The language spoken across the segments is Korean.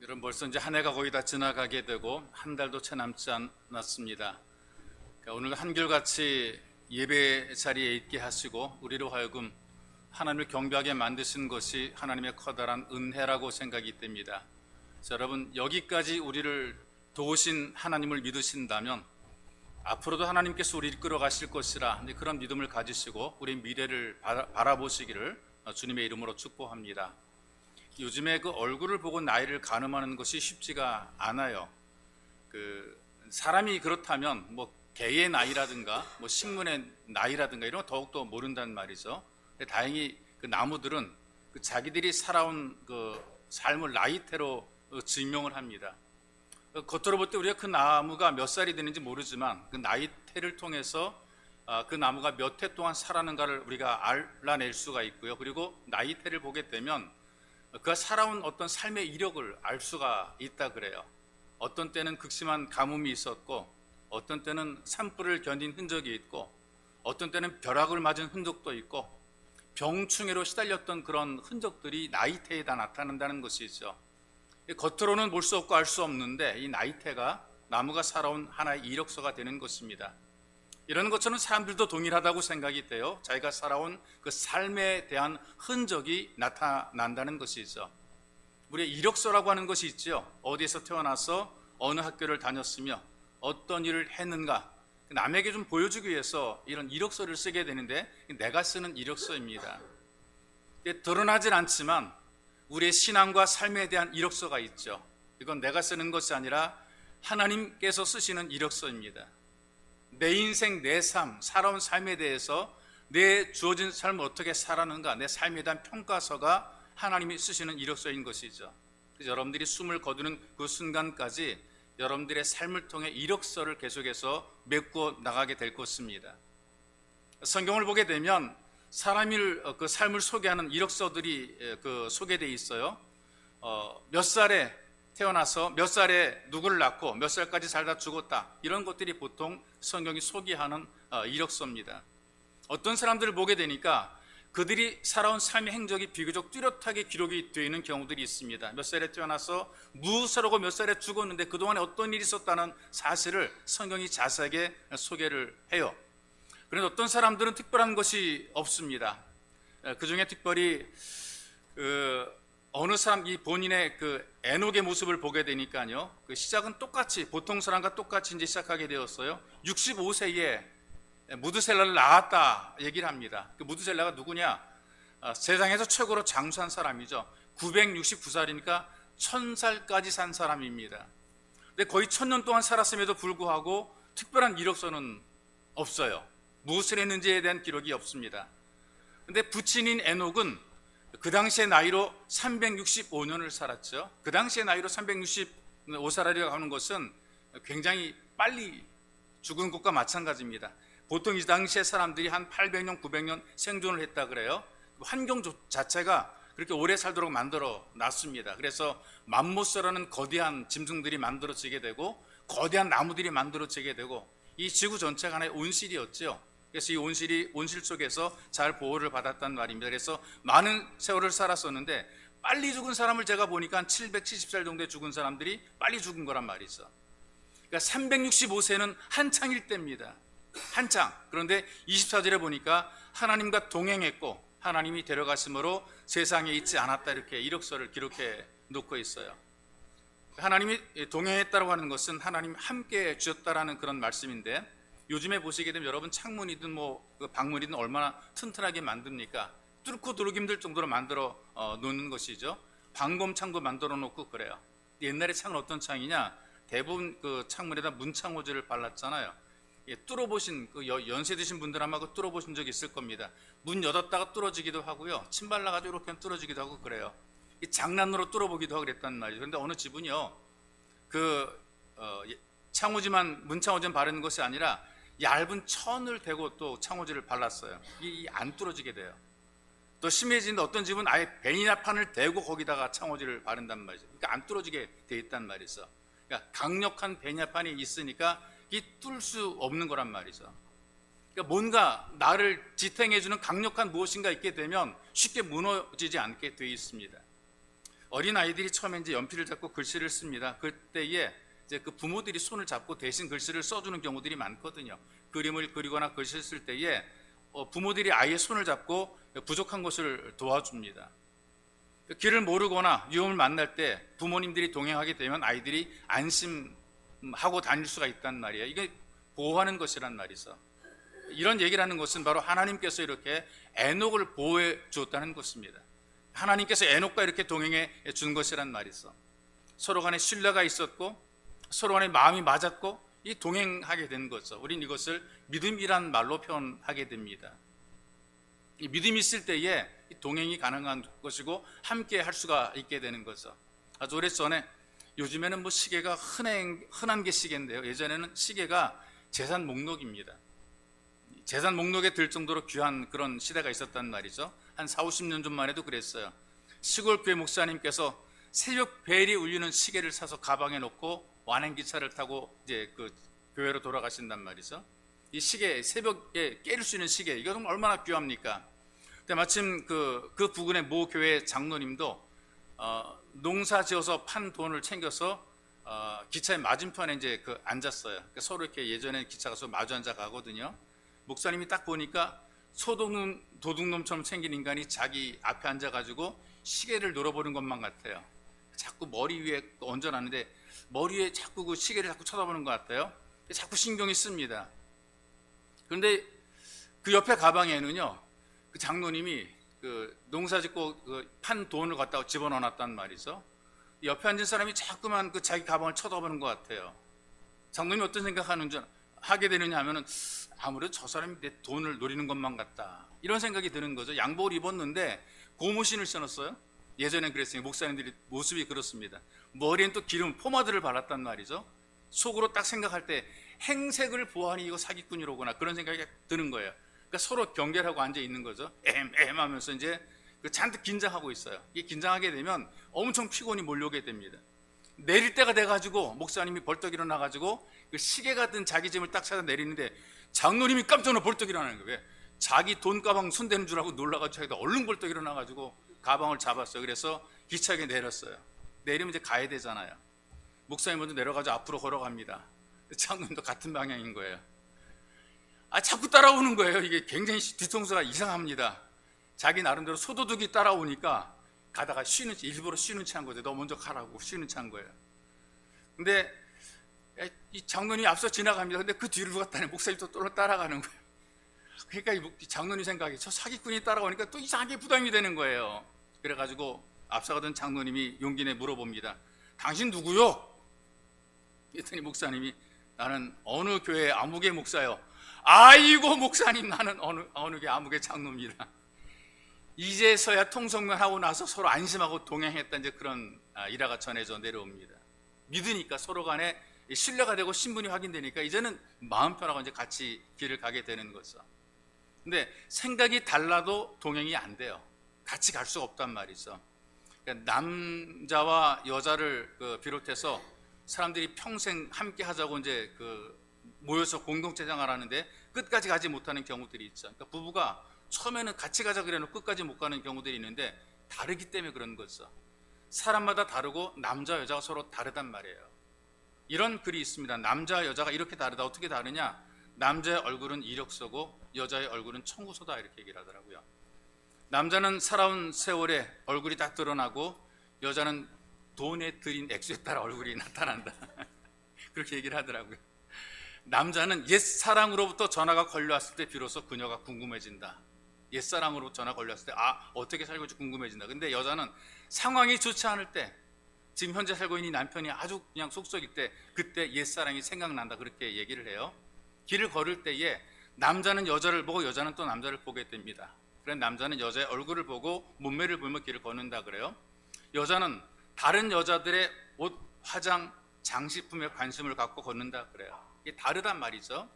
여러분, 벌써 이제 한 해가 거의 다 지나가게 되고 한 달도 채 남지 않았습니다. 그러니까 오늘 한결같이 예배 자리에 있게 하시고 우리로 하여금 하나님을 경배하게 만드신 것이 하나님의 커다란 은혜라고 생각이 됩니다. 자, 여러분, 여기까지 우리를 도우신 하나님을 믿으신다면 앞으로도 하나님께서 우리를 이끌어 가실 것이라 그런 믿음을 가지시고 우리 미래를 바라보시기를 주님의 이름으로 축복합니다. 요즘에 그 얼굴을 보고 나이를 가늠하는 것이 쉽지가 않아요. 사람이 그렇다면 뭐 개의 나이라든가 뭐 식물의 나이라든가 이런 거 더욱더 모른단 말이죠. 근데 다행히 그 나무들은 그 자기들이 살아온 그 삶을 나이테로 증명을 합니다. 겉으로 볼 때 우리가 그 나무가 몇 살이 되는지 모르지만 그 나이테를 통해서 그 나무가 몇 해 동안 살았는가를 우리가 알아낼 수가 있고요. 그리고 나이테를 보게 되면 그가 살아온 어떤 삶의 이력을 알 수가 있다 그래요. 어떤 때는 극심한 가뭄이 있었고, 어떤 때는 산불을 견딘 흔적이 있고, 어떤 때는 벼락을 맞은 흔적도 있고, 병충해로 시달렸던 그런 흔적들이 나이테에 다 나타난다는 것이죠. 겉으로는 볼 수 없고 알 수 없는데 이 나이테가 나무가 살아온 하나의 이력서가 되는 것입니다. 이런 것처럼 사람들도 동일하다고 생각이 돼요. 자기가 살아온 그 삶에 대한 흔적이 나타난다는 것이죠. 우리의 이력서라고 하는 것이 있죠. 어디에서 태어나서 어느 학교를 다녔으며 어떤 일을 했는가, 남에게 좀 보여주기 위해서 이런 이력서를 쓰게 되는데 내가 쓰는 이력서입니다. 드러나질 않지만 우리의 신앙과 삶에 대한 이력서가 있죠. 이건 내가 쓰는 것이 아니라 하나님께서 쓰시는 이력서입니다. 내 인생, 내 삶, 살아온 삶에 대해서 내 주어진 삶을 어떻게 살았는가, 내 삶에 대한 평가서가 하나님이 쓰시는 이력서인 것이죠. 그래서 여러분들이 숨을 거두는 그 순간까지 여러분들의 삶을 통해 이력서를 계속해서 메꾸어 나가게 될 것입니다. 성경을 보게 되면 사람의 그 삶을 소개하는 이력서들이 소개되어 있어요. 몇 살에 태어나서 몇 살에 누구를 낳고 몇 살까지 살다 죽었다, 이런 것들이 보통 성경이 소개하는 이력서입니다. 어떤 사람들을 보게 되니까 그들이 살아온 삶의 행적이 비교적 뚜렷하게 기록이 되어 있는 경우들이 있습니다. 몇 살에 태어나서 무엇을 하고 몇 살에 죽었는데 그동안에 어떤 일이 있었다는 사실을 성경이 자세하게 소개를 해요. 그런데 어떤 사람들은 특별한 것이 없습니다. 그 중에 특별히 어느 사람 이 본인의 그 에녹의 모습을 보게 되니까요, 그 시작은 똑같이 보통 사람과 똑같이 이제 시작하게 되었어요. 65세에 무드셀라를 낳았다 얘기를 합니다. 그 무드셀라가 누구냐? 세상에서 최고로 장수한 사람이죠. 969살이니까 1000살까지 산 사람입니다. 근데 거의 1000년 동안 살았음에도 불구하고 특별한 이력서는 없어요. 무엇을 했는지에 대한 기록이 없습니다. 근데 부친인 에녹은 그 당시의 나이로 365년을 살았죠. 그 당시의 나이로 365살이라고 하는 것은 굉장히 빨리 죽은 것과 마찬가지입니다. 보통 이 당시의 사람들이 한 800년, 900년 생존을 했다 그래요. 환경 자체가 그렇게 오래 살도록 만들어 놨습니다. 그래서 맘모스라는 거대한 짐승들이 만들어지게 되고 거대한 나무들이 만들어지게 되고 이 지구 전체가 하나의 온실이었죠. 그래서 이 온실 속에서 잘 보호를 받았단 말입니다. 그래서 많은 세월을 살았었는데 빨리 죽은 사람을 제가 보니까 한 770살 정도에 죽은 사람들이 빨리 죽은 거란 말이죠. 그러니까 365세는 한창일 때입니다. 한창. 그런데 24절에 보니까 하나님과 동행했고 하나님이 데려가심으로 세상에 있지 않았다, 이렇게 이력서를 기록해 놓고 있어요. 하나님이 동행했다고 하는 것은 하나님 함께 주셨다라는 그런 말씀인데, 요즘에 보시게 되면 여러분 창문이든 뭐 방문이든 얼마나 튼튼하게 만듭니까? 뚫고 들어오기 힘들 정도로 만들어 놓는 것이죠. 방검창도 만들어 놓고 그래요. 옛날에 창은 어떤 창이냐? 대부분 그 창문에다 문창호지를 발랐잖아요. 뚫어보신 그 연세 드신 분들 아마 그 뚫어보신 적 있을 겁니다. 문 열었다가 뚫어지기도 하고요, 침 발라가지고 이렇게 뚫어지기도 하고 그래요. 이 장난으로 뚫어보기도 하고 그랬단 말이죠. 그런데 어느 집은요, 창호지만 문창호지만 바르는 것이 아니라 얇은 천을 대고 또 창호지를 발랐어요. 이 안 뚫어지게 돼요. 또 심해지는데 어떤 집은 아예 베니나판을 대고 거기다가 창호지를 바른단 말이죠. 그러니까 안 뚫어지게 돼 있단 말이죠. 그러니까 강력한 베니나판이 있으니까 이 뚫을 수 없는 거란 말이죠. 그러니까 뭔가 나를 지탱해주는 강력한 무엇인가 있게 되면 쉽게 무너지지 않게 돼 있습니다. 어린 아이들이 처음에 이제 연필을 잡고 글씨를 씁니다. 그때에 이제 그 부모들이 손을 잡고 대신 글씨를 써주는 경우들이 많거든요. 그림을 그리거나 글씨를 쓸 때에 부모들이 아이의 손을 잡고 부족한 것을 도와줍니다. 길을 모르거나 위험을 만날 때 부모님들이 동행하게 되면 아이들이 안심하고 다닐 수가 있단 말이에요. 이게 보호하는 것이란 말이죠. 이런 얘기를 하는 것은 바로 하나님께서 이렇게 에녹을 보호해 주었다는 것입니다. 하나님께서 에녹과 이렇게 동행해 준 것이란 말이죠. 서로 간에 신뢰가 있었고 서로 간에 마음이 맞았고 이 동행하게 된 거죠. 우린 이것을 믿음이란 말로 표현하게 됩니다. 이 믿음이 있을 때에 동행이 가능한 것이고 함께 할 수가 있게 되는 거죠. 아주 오래전에, 요즘에는 뭐 시계가 흔한 게 시계인데요, 예전에는 시계가 재산 목록입니다. 재산 목록에 들 정도로 귀한 그런 시대가 있었단 말이죠. 한 40-50년 전만 해도 그랬어요. 시골 교회 목사님께서 새벽 벨이 울리는 시계를 사서 가방에 넣고 완행기차를 타고 이제 그 교회로 돌아가신단 말이죠. 이 시계, 새벽에 깨를 수 있는 시계, 이거 얼마나 귀합니까? 근데 마침 그 부근의 모 교회 장로님도 농사 지어서 판 돈을 챙겨서 기차의 맞은편에 이제 앉았어요. 그러니까 서로 이렇게, 예전에 기차가 서로 마주 앉아 가거든요. 목사님이 딱 보니까 도둑놈처럼 생긴 인간이 자기 앞에 앉아가지고 시계를 놀아보는 것만 같아요. 자꾸 머리 위에 얹어놨는데 머리 위에 자꾸 그 시계를 자꾸 쳐다보는 것 같아요. 자꾸 신경이 씁니다. 그런데 그 옆에 가방에는요, 그 장로님이 그 농사짓고 판 돈을 갖다가 집어넣어놨단 말이죠. 옆에 앉은 사람이 자꾸만 그 자기 가방을 쳐다보는 것 같아요. 장로님이 어떤 하게 되느냐 하면은, 아무래도 저 사람이 내 돈을 노리는 것만 같다, 이런 생각이 드는 거죠. 양복을 입었는데 고무신을 신었어요. 예전엔 그랬어요. 목사님들이 모습이 그렇습니다. 머리엔 또 기름 포마드를 발랐단 말이죠. 속으로 딱 생각할 때 행색을 보아하니 이거 사기꾼이로구나, 그런 생각이 드는 거예요. 그러니까 서로 경계하고 앉아 있는 거죠. 하면서 이제 잔뜩 긴장하고 있어요. 이 긴장하게 되면 엄청 피곤이 몰려오게 됩니다. 내릴 때가 돼가지고 목사님이 벌떡 일어나가지고 그 시계 같은 자기 짐을 딱 찾아 내리는데 장로님이 깜짝 놀라 벌떡 일어나는 거예요. 자기 돈 가방 손대는 줄 알고 놀라가지고 자기가 얼른 벌떡 일어나가지고 가방을 잡았어요. 그래서 기차에 내렸어요. 내리면 이제 가야 되잖아요. 목사님 먼저 내려가지고 앞으로 걸어갑니다. 장로님도 같은 방향인 거예요. 자꾸 따라오는 거예요. 이게 굉장히 뒤통수가 이상합니다. 자기 나름대로 소도둑이 따라오니까 가다가 일부러 쉬는 체 한 거죠. 너 먼저 가라고 쉬는 체 한 거예요. 근데 이 장로님이 앞서 지나갑니다. 근데 그 뒤를 누가 목사님도 또 따라가는 거예요. 그러니까 이 장로님 생각이, 저 사기꾼이 따라오니까 또 이상하게 부담이 되는 거예요. 그래가지고 앞서가던 장로님이 용기 내 물어봅니다. 당신 누구요? 그랬더니 목사님이, 나는 어느 교회 아무개 목사요. 아이고 목사님, 나는 어느 교회 아무개 장로입니다. 이제서야 통성명하고 나서 서로 안심하고 동행했다, 이제 그런 일화가 전해져 내려옵니다. 믿으니까 서로 간에 신뢰가 되고 신분이 확인되니까 이제는 마음 편하고 이제 같이 길을 가게 되는 거죠. 근데 생각이 달라도 동행이 안 돼요. 같이 갈 수가 없단 말이죠. 그러니까 남자와 여자를 비롯해서 사람들이 평생 함께 하자고 이제 모여서 공동체 생활을 하는데 끝까지 가지 못하는 경우들이 있죠. 그러니까 부부가 처음에는 같이 가자 그래놓고 끝까지 못 가는 경우들이 있는데 다르기 때문에 그런 거죠. 사람마다 다르고 남자 여자가 서로 다르단 말이에요. 이런 글이 있습니다. 남자 여자가 이렇게 다르다. 어떻게 다르냐? 남자의 얼굴은 이력서고 여자의 얼굴은 청구서다, 이렇게 얘기를 하더라고요. 남자는 살아온 세월에 얼굴이 딱 드러나고 여자는 돈에 들인 액수에 따라 얼굴이 나타난다. 그렇게 얘기를 하더라고요. 남자는 옛사랑으로부터 전화가 걸려왔을 때 비로소 그녀가 궁금해진다. 옛사랑으로 전화 걸렸을 때 어떻게 살고 있지 궁금해진다. 근데 여자는 상황이 좋지 않을 때, 지금 현재 살고 있는 남편이 아주 그냥 속썩일 때, 그때 옛사랑이 생각난다, 그렇게 얘기를 해요. 길을 걸을 때에 남자는 여자를 보고 여자는 또 남자를 보게 됩니다. 그래서 남자는 여자의 얼굴을 보고 몸매를 보며 길을 걷는다 그래요. 여자는 다른 여자들의 옷, 화장, 장식품에 관심을 갖고 걷는다 그래요. 이게 다르단 말이죠.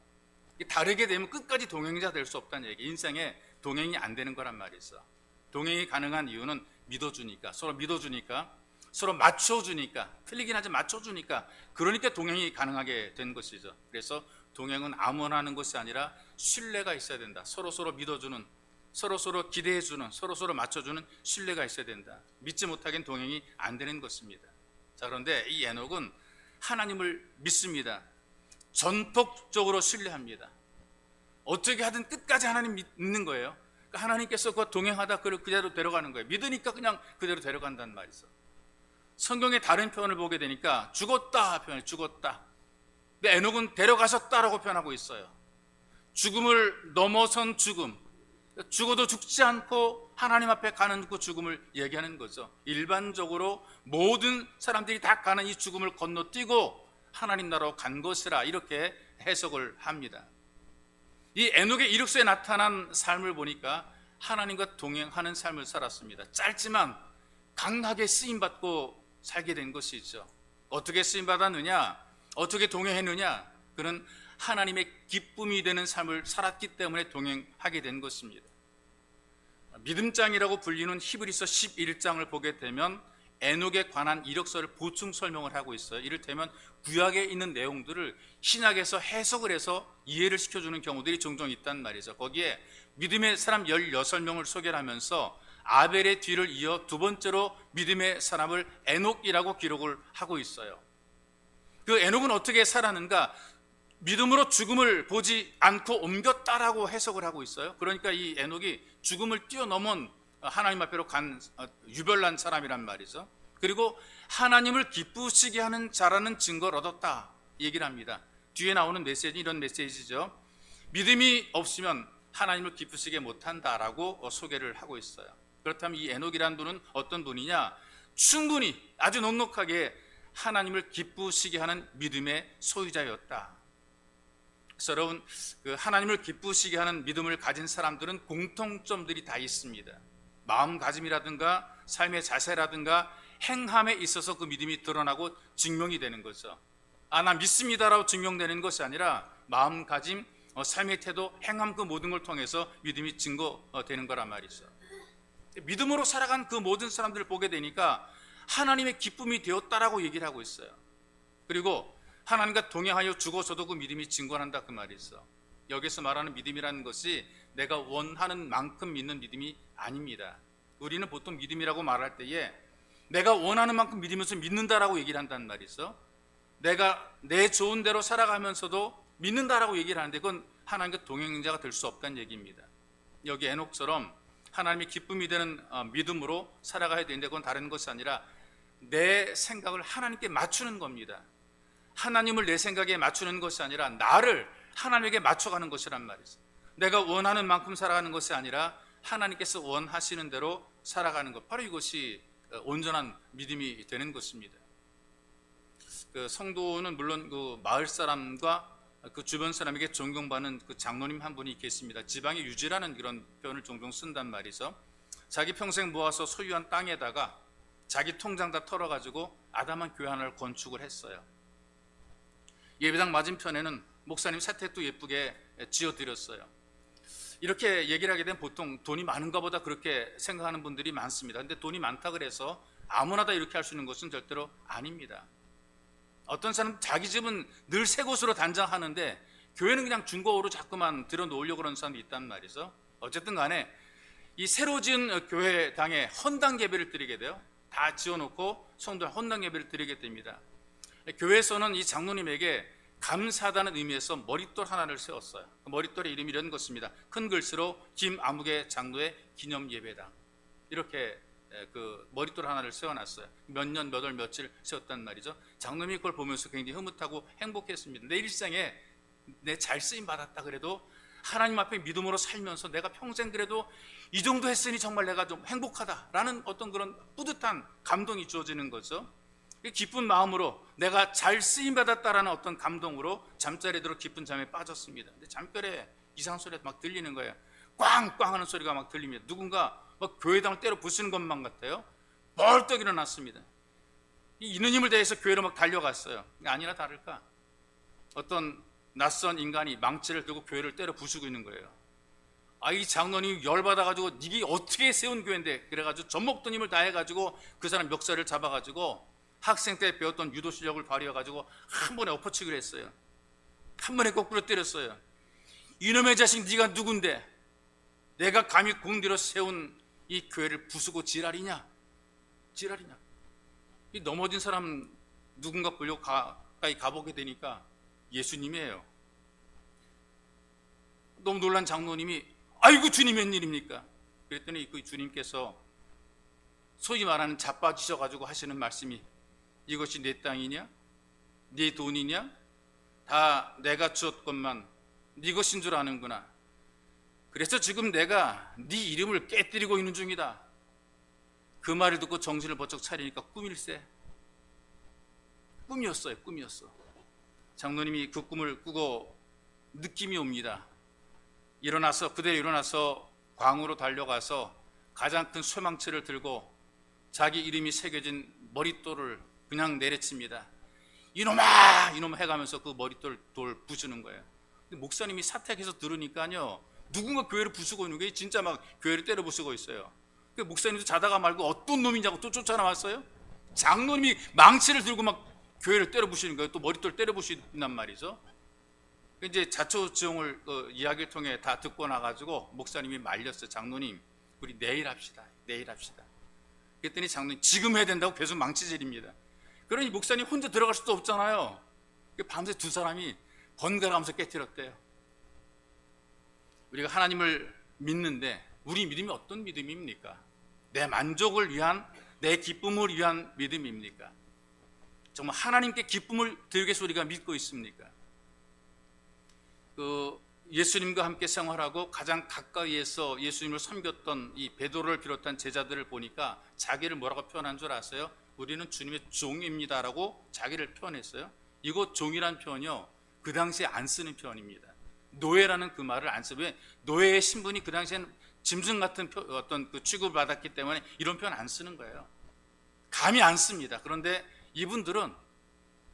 이게 다르게 되면 끝까지 동행자 될 수 없다는 얘기. 인생에 동행이 안 되는 거란 말이죠. 동행이 가능한 이유는 믿어주니까, 서로 믿어주니까, 서로 맞춰주니까, 틀리긴 하지만 맞춰주니까, 그러니까 동행이 가능하게 된 것이죠. 그래서 동행은 아무나 하는 것이 아니라 신뢰가 있어야 된다. 서로 믿어주는, 서로서로 기대해주는, 서로서로 맞춰주는 신뢰가 있어야 된다. 믿지 못하기엔 동행이 안 되는 것입니다. 자, 그런데 이 에녹은 하나님을 믿습니다. 전폭적으로 신뢰합니다. 어떻게 하든 끝까지 하나님 믿는 거예요. 그러니까 하나님께서 그와 동행하다 그를 그대로 데려가는 거예요. 믿으니까 그냥 그대로 데려간다는 말이죠. 성경의 다른 표현을 보게 되니까 죽었다 표현을 죽었다. 근데 에녹은 데려가셨다라고 표현하고 있어요. 죽음을 넘어선 죽음, 죽어도 죽지 않고 하나님 앞에 가는 그 죽음을 얘기하는 거죠. 일반적으로 모든 사람들이 다 가는 이 죽음을 건너뛰고 하나님 나라로 간 것이라 이렇게 해석을 합니다. 이 에녹의 이력서에 나타난 삶을 보니까 하나님과 동행하는 삶을 살았습니다. 짧지만 강하게 쓰임받고 살게 된 것이죠. 어떻게 쓰임받았느냐, 어떻게 동행했느냐, 그는 하나님의 기쁨이 되는 삶을 살았기 때문에 동행하게 된 것입니다. 믿음장이라고 불리는 히브리서 11장을 보게 되면 에녹에 관한 이력서를 보충 설명을 하고 있어요. 이를테면 구약에 있는 내용들을 신약에서 해석을 해서 이해를 시켜주는 경우들이 종종 있단 말이죠. 거기에 믿음의 사람 16명을 소개를 하면서 아벨의 뒤를 이어 두 번째로 믿음의 사람을 에녹이라고 기록을 하고 있어요. 그 에녹은 어떻게 살았는가? 믿음으로 죽음을 보지 않고 옮겼다라고 해석을 하고 있어요. 그러니까 이 에녹이 죽음을 뛰어넘은 하나님 앞으로 간 유별난 사람이란 말이죠. 그리고 하나님을 기쁘시게 하는 자라는 증거를 얻었다 얘기를 합니다. 뒤에 나오는 메시지 이런 메시지죠. 믿음이 없으면 하나님을 기쁘시게 못한다라고 소개를 하고 있어요. 그렇다면 이 에녹이라는 분은 어떤 분이냐? 충분히 아주 넉넉하게 하나님을 기쁘시게 하는 믿음의 소유자였다. 그래서 여러분, 그 하나님을 기쁘시게 하는 믿음을 가진 사람들은 공통점들이 다 있습니다. 마음가짐이라든가 삶의 자세라든가 행함에 있어서 그 믿음이 드러나고 증명이 되는 거죠. 나 믿습니다라고 증명되는 것이 아니라 마음가짐, 삶의 태도, 행함 그 모든 걸 통해서 믿음이 증거되는 거란 말이죠. 믿음으로 살아간 그 모든 사람들을 보게 되니까 하나님의 기쁨이 되었다라고 얘기를 하고 있어요. 그리고 하나님과 동행하여 죽어서도 그 믿음이 증거한다 그 말이 있어. 여기서 말하는 믿음이라는 것이 내가 원하는 만큼 믿는 믿음이 아닙니다. 우리는 보통 믿음이라고 말할 때에 내가 원하는 만큼 믿으면서 믿는다라고 얘기를 한다는 말이 있어. 내가 내 좋은 대로 살아가면서도 믿는다라고 얘기를 하는데 그건 하나님과 동행자가 될 수 없다는 얘기입니다. 여기 에녹처럼 하나님의 기쁨이 되는 믿음으로 살아가야 되는데 그건 다른 것이 아니라 내 생각을 하나님께 맞추는 겁니다. 하나님을 내 생각에 맞추는 것이 아니라 나를 하나님에게 맞춰가는 것이란 말이죠. 내가 원하는 만큼 살아가는 것이 아니라 하나님께서 원하시는 대로 살아가는 것, 바로 이것이 온전한 믿음이 되는 것입니다. 그 성도는 물론 그 마을 사람과 그 주변 사람에게 존경받는 그 장로님 한 분이 계십니다. 지방의 유지라는 그런 표현을 종종 쓴단 말이죠. 자기 평생 모아서 소유한 땅에다가 자기 통장 다 털어가지고 아담한 교회 하나를 건축을 했어요. 예배당 맞은편에는 목사님 세택도 예쁘게 지어드렸어요. 이렇게 얘기를 하게 되면 보통 돈이 많은가 보다 그렇게 생각하는 분들이 많습니다. 근데 돈이 많다 그래서 아무나 다 이렇게 할 수 있는 것은 절대로 아닙니다. 어떤 사람은 자기 집은 늘 새 곳으로 단장하는데 교회는 그냥 중고로 자꾸만 들여놓으려고 그러는 사람이 있단 말이죠. 어쨌든 간에 이 새로 지은 교회당에 헌당 예배를 드리게 돼요. 다 지어놓고 성도에 헌당 예배를 드리게 됩니다. 교회에서는 이 장로님에게 감사하다는 의미에서 머릿돌 하나를 세웠어요. 그 머릿돌의 이름이 이런 것입니다. 큰 글씨로 김아무개 장로의 기념 예배당, 이렇게 그 머릿돌 하나를 세워놨어요. 몇 년, 몇 월, 며칠 세웠단 말이죠. 장로님이 그걸 보면서 굉장히 흐뭇하고 행복했습니다. 내 일생에 내 잘 쓰임 받았다 그래도 하나님 앞에 믿음으로 살면서 내가 평생 그래도 이 정도 했으니 정말 내가 좀 행복하다라는 어떤 그런 뿌듯한 감동이 주어지는 거죠. 기쁜 마음으로 내가 잘 쓰임 받았다라는 어떤 감동으로 잠자리에 들어 깊은 잠에 빠졌습니다. 근데 잠결에 이상한 소리가 막 들리는 거예요. 꽝꽝 하는 소리가 막 들립니다. 누군가 막 교회당을 때려 부수는 것만 같아요. 벌떡 일어났습니다. 있는 힘을 다해서 교회로 막 달려갔어요. 아니나 다를까 어떤 낯선 인간이 망치를 들고 교회를 때려 부수고 있는 거예요. 이 장로님이 열받아가지고 이게 어떻게 세운 교회인데, 그래가지고 전목돈 힘을 다해가지고 그 사람 멱살을 잡아가지고 학생 때 배웠던 유도 실력을 발휘해가지고 한 번에 엎어치기를 했어요. 한 번에 거꾸로 때렸어요. 이놈의 자식 네가 누군데? 내가 감히 공들여 세운 이 교회를 부수고 지랄이냐? 이 넘어진 사람 누군가 보려고 가까이 가보게 되니까 예수님이에요. 너무 놀란 장로님이 아이고 주님 웬일입니까? 그랬더니 그 주님께서 소위 말하는 자빠지셔가지고 하시는 말씀이 이것이 내 땅이냐? 네 돈이냐? 다 내가 주었건만 네 것인 줄 아는구나. 그래서 지금 내가 네 이름을 깨뜨리고 있는 중이다. 그 말을 듣고 정신을 번쩍 차리니까 꿈일세. 꿈이었어요. 장로님이 그 꿈을 꾸고 느낌이 옵니다. 그대로 일어나서 광으로 달려가서 가장 큰 쇠망치를 들고 자기 이름이 새겨진 머릿돌을 그냥 내려칩니다. 이놈아 해가면서 그 머릿돌 부수는 거예요. 근데 목사님이 사택해서 들으니까요, 누군가 교회를 부수고 있는 게 진짜 막 교회를 때려 부수고 있어요. 그 목사님도 자다가 말고 어떤 놈이냐고 또 쫓아나왔어요. 장로님이 망치를 들고 막 교회를 때려 부시는 거예요. 또 머릿돌 때려 부신단 말이죠. 이제 자초지종을 이야기를 통해 다 듣고 나가지고 목사님이 말렸어요. 장로님, 우리 내일 합시다. 그랬더니 장로님 지금 해야 된다고 계속 망치질입니다. 그러니 목사님 혼자 들어갈 수도 없잖아요. 밤새 두 사람이 번갈아가면서 깨뜨렸대요. 우리가 하나님을 믿는데 우리 믿음이 어떤 믿음입니까? 내 만족을 위한, 내 기쁨을 위한 믿음입니까? 정말 하나님께 기쁨을 드리기 위해서 우리가 믿고 있습니까? 예수님과 함께 생활하고 가장 가까이에서 예수님을 섬겼던 이 베드로를 비롯한 제자들을 보니까 자기를 뭐라고 표현한 줄 아세요? 우리는 주님의 종입니다라고 자기를 표현했어요. 이거 종이란 표현이요, 그 당시에 안 쓰는 표현입니다. 노예라는 그 말을 안 써요. 왜? 노예의 신분이 그 당시에는 짐승 같은 어떤 그 취급을 받았기 때문에 이런 표현 안 쓰는 거예요. 감히 안 씁니다. 그런데 이분들은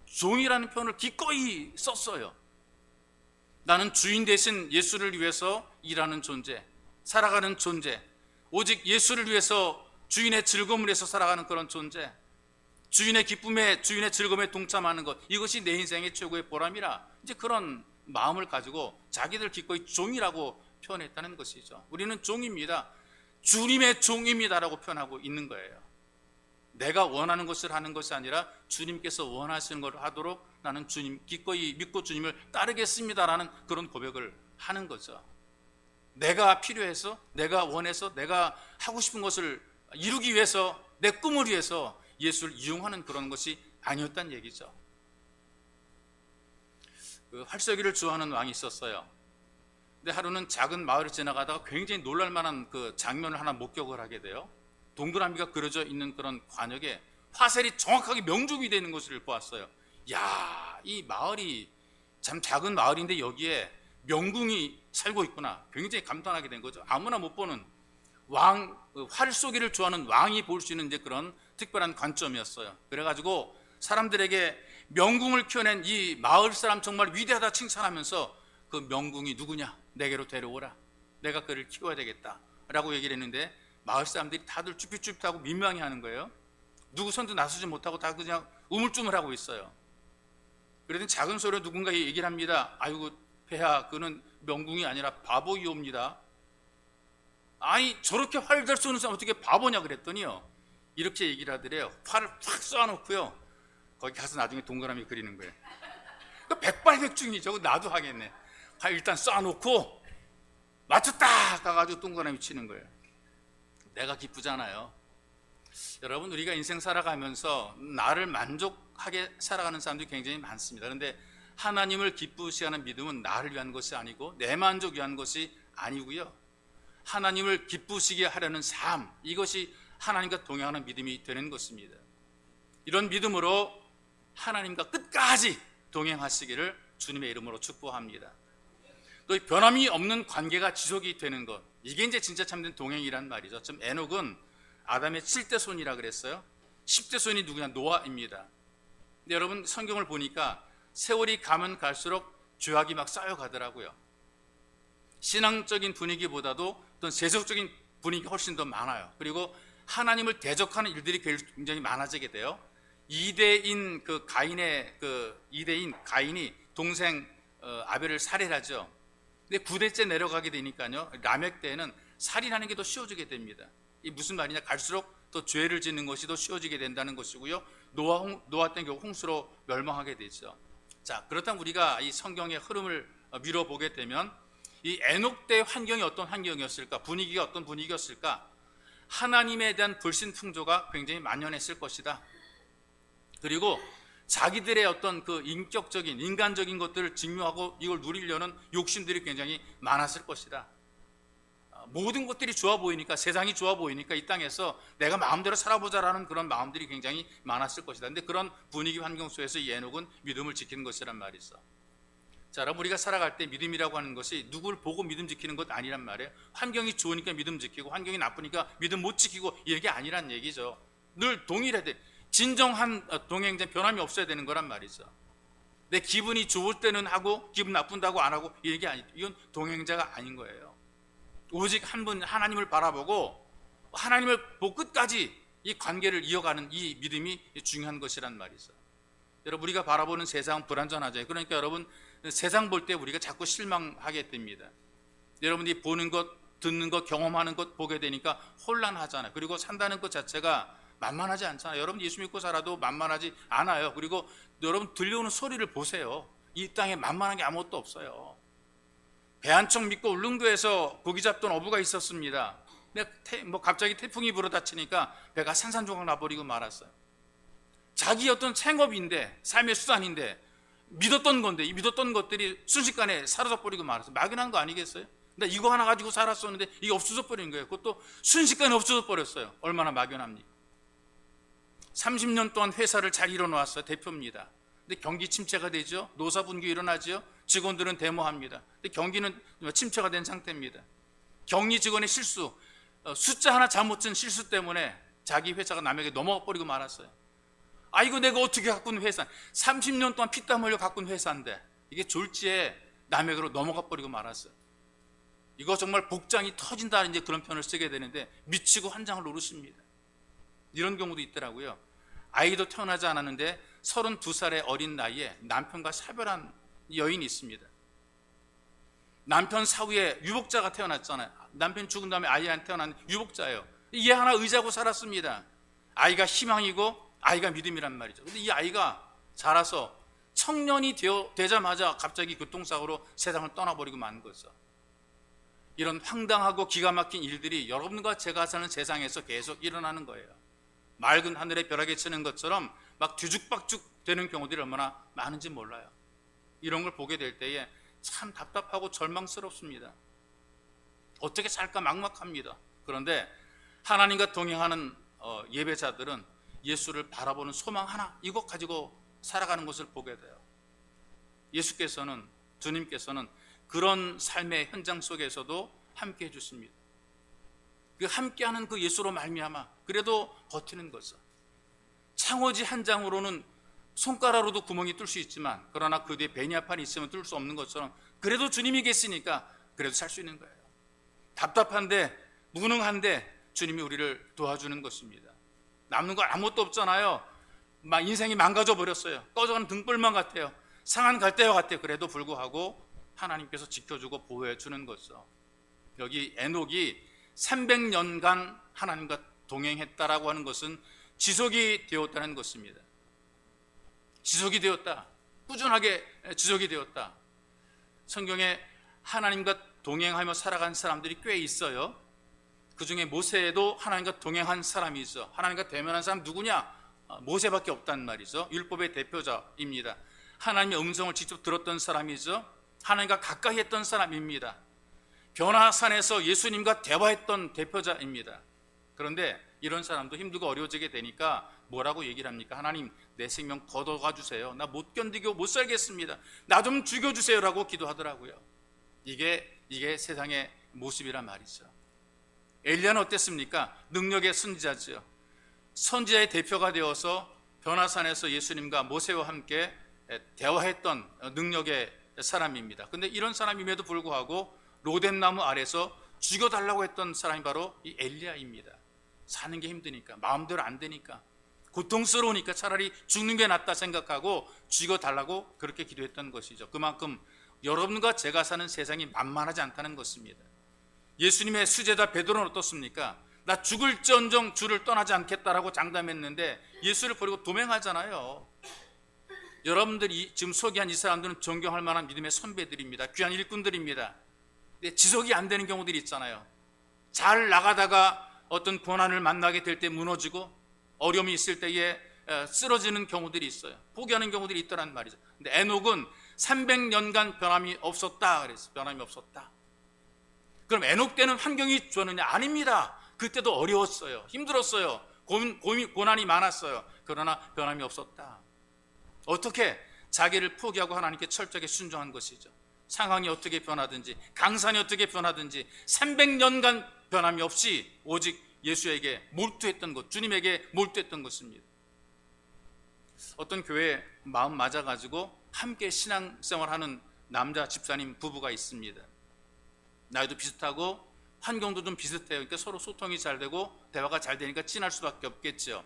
종이라는 표현을 기꺼이 썼어요. 나는 주인 대신 예수를 위해서 일하는 존재, 살아가는 존재, 오직 예수를 위해서 주인의 즐거움을 위해서 살아가는 그런 존재, 주인의 기쁨에, 주인의 즐거움에 동참하는 것, 이것이 내 인생의 최고의 보람이라, 이제 그런 마음을 가지고 자기들 기꺼이 종이라고 표현했다는 것이죠. 우리는 종입니다. 주님의 종입니다라고 표현하고 있는 거예요. 내가 원하는 것을 하는 것이 아니라 주님께서 원하시는 것을 하도록 나는 주님 기꺼이 믿고 주님을 따르겠습니다라는 그런 고백을 하는 거죠. 내가 필요해서, 내가 원해서, 내가 하고 싶은 것을 이루기 위해서, 내 꿈을 위해서 예수를 이용하는 그런 것이 아니었다는 얘기죠. 활쏘기를 좋아하는 왕이 있었어요. 근데 하루는 작은 마을을 지나가다가 굉장히 놀랄만한 그 장면을 하나 목격을 하게 돼요. 동그라미가 그려져 있는 그런 관역에 화살이 정확하게 명중이 되는 것을 보았어요. 야, 이 마을이 참 작은 마을인데 여기에 명궁이 살고 있구나. 굉장히 감탄하게 된 거죠. 아무나 못 보는 활 쏘기를 좋아하는 왕이 볼 수 있는 이제 그런 특별한 관점이었어요. 그래가지고 사람들에게 명궁을 키워낸 이 마을 사람 정말 위대하다 칭찬하면서 그 명궁이 누구냐? 내게로 데려오라. 내가 그를 키워야 되겠다. 라고 얘기를 했는데 마을 사람들이 다들 쭈삣쭈삣하고 민망해하는 거예요. 누구 손도 나서지 못하고 다 그냥 우물쭈물하고 있어요. 그러더니 작은 소리로 누군가 얘기를 합니다. 아이고 폐하, 그는 명궁이 아니라 바보이옵니다. 아니 저렇게 활 잘 쏘는 사람 어떻게 바보냐 그랬더니요, 이렇게 얘기를 하더래요. 활을 확 쏘아놓고요, 거기 가서 나중에 동그라미 그리는 거예요. 그 백발백중이죠. 나도 하겠네. 활 일단 쏘아놓고 맞췄다 가가지고 동그라미 치는 거예요. 내가 기쁘잖아요. 여러분, 우리가 인생 살아가면서 나를 만족하게 살아가는 사람들이 굉장히 많습니다. 그런데 하나님을 기쁘시게 하는 믿음은 나를 위한 것이 아니고 내 만족 위한 것이 아니고요, 하나님을 기쁘시게 하려는 삶, 이것이 하나님과 동행하는 믿음이 되는 것입니다. 이런 믿음으로 하나님과 끝까지 동행하시기를 주님의 이름으로 축복합니다. 또 변함이 없는 관계가 지속이 되는 것, 이게 이제 진짜 참된 동행이란 말이죠. 지금 에녹은 아담의 7대 손이라 그랬어요. 10대 손이 누구냐? 노아입니다. 근데 여러분, 성경을 보니까 세월이 가면 갈수록 죄악이 막 쌓여가더라고요. 신앙적인 분위기보다도 어떤 세속적인 분위기가 훨씬 더 많아요. 그리고 하나님을 대적하는 일들이 굉장히 많아지게 돼요. 이대인 가인이 동생 아벨을 살해하죠. 근데 9대째 내려가게 되니까요, 라멕 때에는 살인하는 게 더 쉬워지게 됩니다. 이 무슨 말이냐? 갈수록 더 죄를 짓는 것이 더 쉬워지게 된다는 것이고요. 노아 때는 결국 홍수로 멸망하게 되죠. 자, 그렇다면 우리가 이 성경의 흐름을 미뤄보게 되면 이 에녹 때의 환경이 어떤 환경이었을까? 분위기가 어떤 분위기였을까? 하나님에 대한 불신 풍조가 굉장히 만연했을 것이다. 그리고 자기들의 어떤 그 인격적인 인간적인 것들을 증명하고 이걸 누리려는 욕심들이 굉장히 많았을 것이다. 모든 것들이 좋아 보이니까, 세상이 좋아 보이니까 이 땅에서 내가 마음대로 살아보자라는 그런 마음들이 굉장히 많았을 것이다. 근데 그런 분위기 환경 속에서 이 에녹은 믿음을 지키는 것이란 말이 있어. 자, 여러분, 우리가 살아갈 때 믿음이라고 하는 것이 누구를 보고 믿음 지키는 것 아니란 말이에요. 환경이 좋으니까 믿음 지키고 환경이 나쁘니까 믿음 못 지키고 이게 아니란 얘기죠. 늘 동일해야 돼. 진정한 동행자, 변함이 없어야 되는 거란 말이죠. 내 기분이 좋을 때는 하고 기분 나쁜다고 안 하고 이게 아니, 이건 동행자가 아닌 거예요. 오직 한 분 하나님을 바라보고 하나님을 보고 끝까지 이 관계를 이어가는 이 믿음이 중요한 것이란 말이죠. 여러분, 우리가 바라보는 세상은 불완전하죠. 그러니까 여러분, 세상 볼 때 우리가 자꾸 실망하게 됩니다. 여러분들이 보는 것, 듣는 것, 경험하는 것 보게 되니까 혼란하잖아요. 그리고 산다는 것 자체가 만만하지 않잖아요. 여러분, 예수 믿고 살아도 만만하지 않아요. 그리고 여러분, 들려오는 소리를 보세요. 이 땅에 만만한 게 아무것도 없어요. 배 한 척 믿고 울릉도에서 고기 잡던 어부가 있었습니다. 근데 갑자기 태풍이 불어닥치니까 배가 산산조각 나버리고 말았어요. 자기 어떤 생업인데, 삶의 수단인데 믿었던 건데, 이 믿었던 것들이 순식간에 사라져 버리고 말았어요. 막연한 거 아니겠어요? 근데 이거 하나 가지고 살았었는데 이게 없어져 버린 거예요. 그것도 순식간에 없어져 버렸어요. 얼마나 막연합니까? 30년 동안 회사를 잘 이뤄놓았어요. 대표입니다. 근데 경기 침체가 되죠. 노사 분규 일어나죠. 직원들은 데모합니다. 근데 경기는 침체가 된 상태입니다. 격리 직원의 실수, 숫자 하나 잘못 쓴 실수 때문에 자기 회사가 남에게 넘어가 버리고 말았어요. 아, 이거 내가 어떻게 가꾼 회사, 30년 동안 피땀 흘려 가꾼 회사인데 이게 졸지에 남에게로 넘어가 버리고 말았어요. 이거 정말 복장이 터진다는 이제 그런 표현을 쓰게 되는데 미치고 환장을 노릇습니다. 이런 경우도 있더라고요. 아이도 태어나지 않았는데 32살의 어린 나이에 남편과 사별한 여인이 있습니다. 남편 사후에 유복자가 태어났잖아요. 남편 죽은 다음에 아이한테 태어난 유복자예요. 얘 하나 의지하고 살았습니다. 아이가 희망이고 아이가 믿음이란 말이죠. 근데 이 아이가 자라서 청년이 되자마자 갑자기 교통사고로 세상을 떠나버리고 만 거죠. 이런 황당하고 기가 막힌 일들이 여러분과 제가 사는 세상에서 계속 일어나는 거예요. 맑은 하늘에 벼락이 치는 것처럼 막 뒤죽박죽 되는 경우들이 얼마나 많은지 몰라요. 이런 걸 보게 될 때에 참 답답하고 절망스럽습니다. 어떻게 살까 막막합니다. 그런데 하나님과 동행하는 예배자들은 예수를 바라보는 소망 하나, 이것 가지고 살아가는 것을 보게 돼요. 예수께서는, 주님께서는 그런 삶의 현장 속에서도 함께 해주십니다. 그 함께하는 그 예수로 말미암아 그래도 버티는 것을, 창호지 한 장으로는 손가락으로도 구멍이 뚫을 수 있지만 그러나 그 뒤에 베냐판이 있으면 뚫을 수 없는 것처럼 그래도 주님이 계시니까 그래도 살 수 있는 거예요. 답답한데, 무능한데 주님이 우리를 도와주는 것입니다. 남는 거 아무것도 없잖아요. 막 인생이 망가져 버렸어요. 꺼져가는 등불만 같아요. 상한 갈대와 같아요. 그래도 불구하고 하나님께서 지켜주고 보호해 주는 거죠. 여기 에녹이 300년간 하나님과 동행했다라고 하는 것은 지속이 되었다는 것입니다. 지속이 되었다. 꾸준하게 지속이 되었다. 성경에 하나님과 동행하며 살아간 사람들이 꽤 있어요. 그 중에 모세도 하나님과 동행한 사람이 있어. 하나님과 대면한 사람 누구냐? 모세밖에 없단 말이죠. 율법의 대표자입니다. 하나님의 음성을 직접 들었던 사람이죠. 하나님과 가까이 했던 사람입니다. 변화산에서 예수님과 대화했던 대표자입니다. 그런데 이런 사람도 힘들고 어려워지게 되니까 뭐라고 얘기를 합니까? 하나님, 내 생명 걷어가 주세요. 나 못 견디고 못 살겠습니다. 나 좀 죽여주세요라고 기도하더라고요. 이게 세상의 모습이란 말이죠. 엘리야는 어땠습니까? 능력의 선지자죠. 선지자의 대표가 되어서 변화산에서 예수님과 모세와 함께 대화했던 능력의 사람입니다. 근데 이런 사람임에도 불구하고 로뎀나무 아래서 죽여달라고 했던 사람이 바로 이 엘리야입니다. 사는 게 힘드니까, 마음대로 안 되니까, 고통스러우니까 차라리 죽는 게 낫다 생각하고 죽여달라고 그렇게 기도했던 것이죠. 그만큼 여러분과 제가 사는 세상이 만만하지 않다는 것입니다. 예수님의 수제자 베드로는 어떻습니까? 나 죽을지언정 주를 떠나지 않겠다라고 장담했는데 예수를 버리고 도망하잖아요. 여러분들이 지금 소개한 이 사람들은 존경할 만한 믿음의 선배들입니다. 귀한 일꾼들입니다. 근데 지속이 안 되는 경우들이 있잖아요. 잘 나가다가 어떤 고난을 만나게 될 때 무너지고 어려움이 있을 때에 쓰러지는 경우들이 있어요. 포기하는 경우들이 있더란 말이죠. 근데 에녹은 300년간 변함이 없었다 그랬어요. 변함이 없었다. 그럼 에녹 때는 환경이 좋았느냐? 아닙니다. 그때도 어려웠어요. 힘들었어요. 고난이 많았어요. 그러나 변함이 없었다. 어떻게? 자기를 포기하고 하나님께 철저하게 순종한 것이죠. 상황이 어떻게 변하든지, 강산이 어떻게 변하든지 300년간 변함이 없이 오직 예수에게 몰두했던 것, 주님에게 몰두했던 것입니다. 어떤 교회에 마음 맞아가지고 함께 신앙생활하는 남자 집사님 부부가 있습니다. 나이도 비슷하고 환경도 좀 비슷해요. 그러니까 서로 소통이 잘 되고 대화가 잘 되니까 친할 수밖에 없겠죠.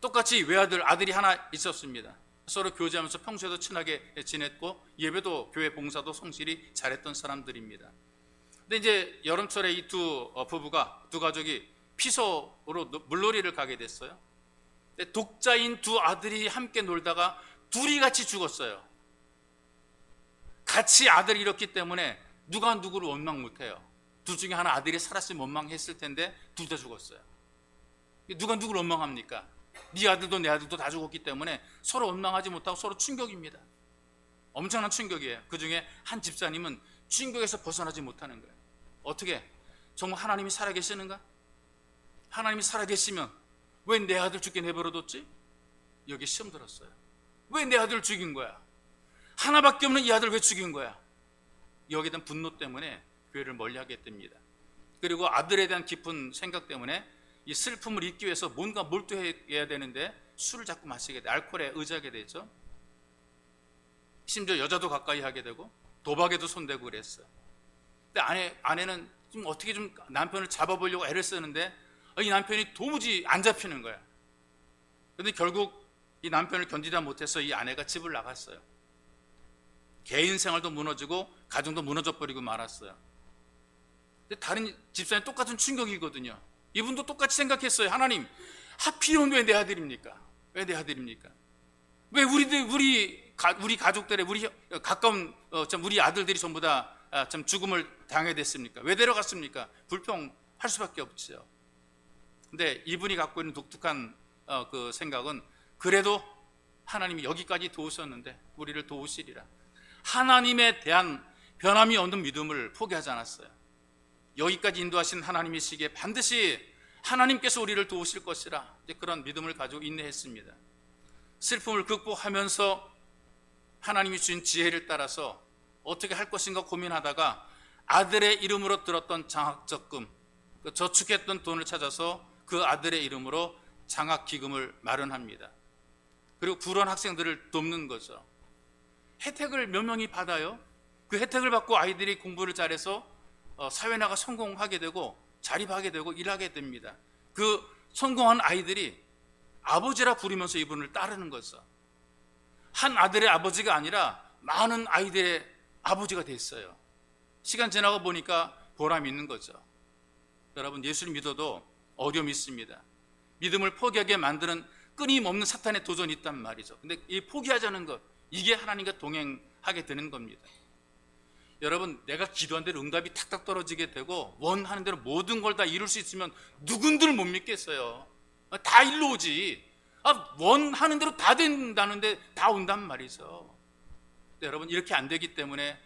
똑같이 외아들, 아들이 하나 있었습니다. 서로 교제하면서 평소에도 친하게 지냈고 예배도 교회 봉사도 성실히 잘했던 사람들입니다. 근데 이제 여름철에 이 두 부부가, 두 가족이 피서로 물놀이를 가게 됐어요. 근데 독자인 두 아들이 함께 놀다가 둘이 같이 죽었어요. 같이 아들이 잃었기 때문에 누가 누구를 원망 못해요. 둘 중에 하나 아들이 살았으면 원망했을 텐데 둘 다 죽었어요. 누가 누구를 원망합니까? 네 아들도 내 아들도 다 죽었기 때문에 서로 원망하지 못하고 서로 충격입니다. 엄청난 충격이에요. 그 중에 한 집사님은 충격에서 벗어나지 못하는 거예요. 어떻게? 정말 하나님이 살아계시는가? 하나님이 살아계시면 왜 내 아들 죽게 내버려뒀지? 여기 시험 들었어요. 왜 내 아들을 죽인 거야? 하나밖에 없는 이 아들 왜 죽인 거야? 여기에 대한 분노 때문에 교회를 멀리하게 됩니다. 그리고 아들에 대한 깊은 생각 때문에 이 슬픔을 잊기 위해서 뭔가 몰두해야 되는데 술을 자꾸 마시게 돼, 알코올에 의지하게 되죠. 심지어 여자도 가까이 하게 되고 도박에도 손대고 그랬어요. 근데 아내는 좀 어떻게 좀 남편을 잡아보려고 애를 쓰는데 이 남편이 도무지 안 잡히는 거야. 그런데 결국 이 남편을 견디다 못해서 이 아내가 집을 나갔어요. 개인 생활도 무너지고 가정도 무너져 버리고 말았어요. 근데 다른 집사님 똑같은 충격이거든요. 이분도 똑같이 생각했어요. 하나님, 하필이면 왜 내 아들입니까? 왜 내 아들입니까? 왜 우리 가족들의 우리 가까운 우리 아들들이 전부 다 죽음을 당하게 됐습니까? 왜 데려갔습니까? 불평할 수밖에 없죠. 근데 이분이 갖고 있는 독특한 그 생각은 그래도 하나님이 여기까지 도우셨는데 우리를 도우시리라. 하나님에 대한 변함이 없는 믿음을 포기하지 않았어요. 여기까지 인도하신 하나님이시기에 반드시 하나님께서 우리를 도우실 것이라 그런 믿음을 가지고 인내했습니다. 슬픔을 극복하면서 하나님이 주신 지혜를 따라서 어떻게 할 것인가 고민하다가 아들의 이름으로 들었던 장학적금, 저축했던 돈을 찾아서 그 아들의 이름으로 장학기금을 마련합니다. 그리고 불우한 학생들을 돕는 거죠. 혜택을 몇 명이 받아요. 그 혜택을 받고 아이들이 공부를 잘해서 사회 나가 성공하게 되고 자립하게 되고 일하게 됩니다. 그 성공한 아이들이 아버지라 부르면서 이분을 따르는 거죠. 한 아들의 아버지가 아니라 많은 아이들의 아버지가 됐어요. 시간 지나고 보니까 보람이 있는 거죠. 여러분, 예수를 믿어도 어려움이 있습니다. 믿음을 포기하게 만드는 끊임없는 사탄의 도전이 있단 말이죠. 근데 이 포기하자는 것, 이게 하나님과 동행하게 되는 겁니다. 여러분, 내가 기도한 대로 응답이 탁탁 떨어지게 되고 원하는 대로 모든 걸 다 이룰 수 있으면 누군들 못 믿겠어요. 다 일로 오지. 원하는 대로 다 된다는데 다 온단 말이죠. 여러분, 이렇게 안 되기 때문에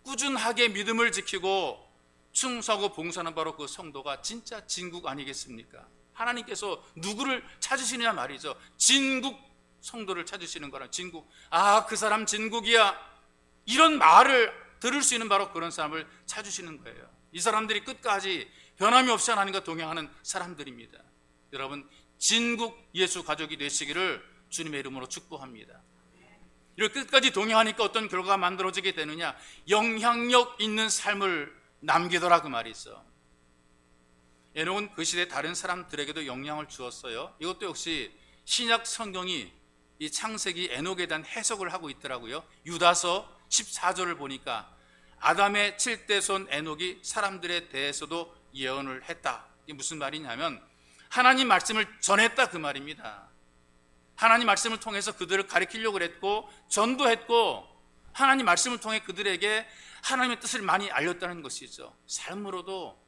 꾸준하게 믿음을 지키고 충성하고 봉사하는 바로 그 성도가 진짜 진국 아니겠습니까? 하나님께서 누구를 찾으시느냐 말이죠. 진국 성도를 찾으시는 거라. 진국, 그 사람 진국이야, 이런 말을 들을 수 있는 바로 그런 사람을 찾으시는 거예요. 이 사람들이 끝까지 변함이 없이 하나님과 동행하는 사람들입니다. 여러분, 진국 예수 가족이 되시기를 주님의 이름으로 축복합니다. 이렇게 끝까지 동행하니까 어떤 결과가 만들어지게 되느냐? 영향력 있는 삶을 남기더라, 그 말이 있어. 에녹은 그 시대 다른 사람들에게도 영향을 주었어요. 이것도 역시 신약 성경이 이 창세기 에녹에 대한 해석을 하고 있더라고요. 유다서 14절을 보니까 아담의 7대 손 에녹이 사람들에 대해서도 예언을 했다. 이게 무슨 말이냐면 하나님 말씀을 전했다 그 말입니다. 하나님 말씀을 통해서 그들을 가르치려고 했고 전도했고 하나님 말씀을 통해 그들에게 하나님의 뜻을 많이 알렸다는 것이죠. 삶으로도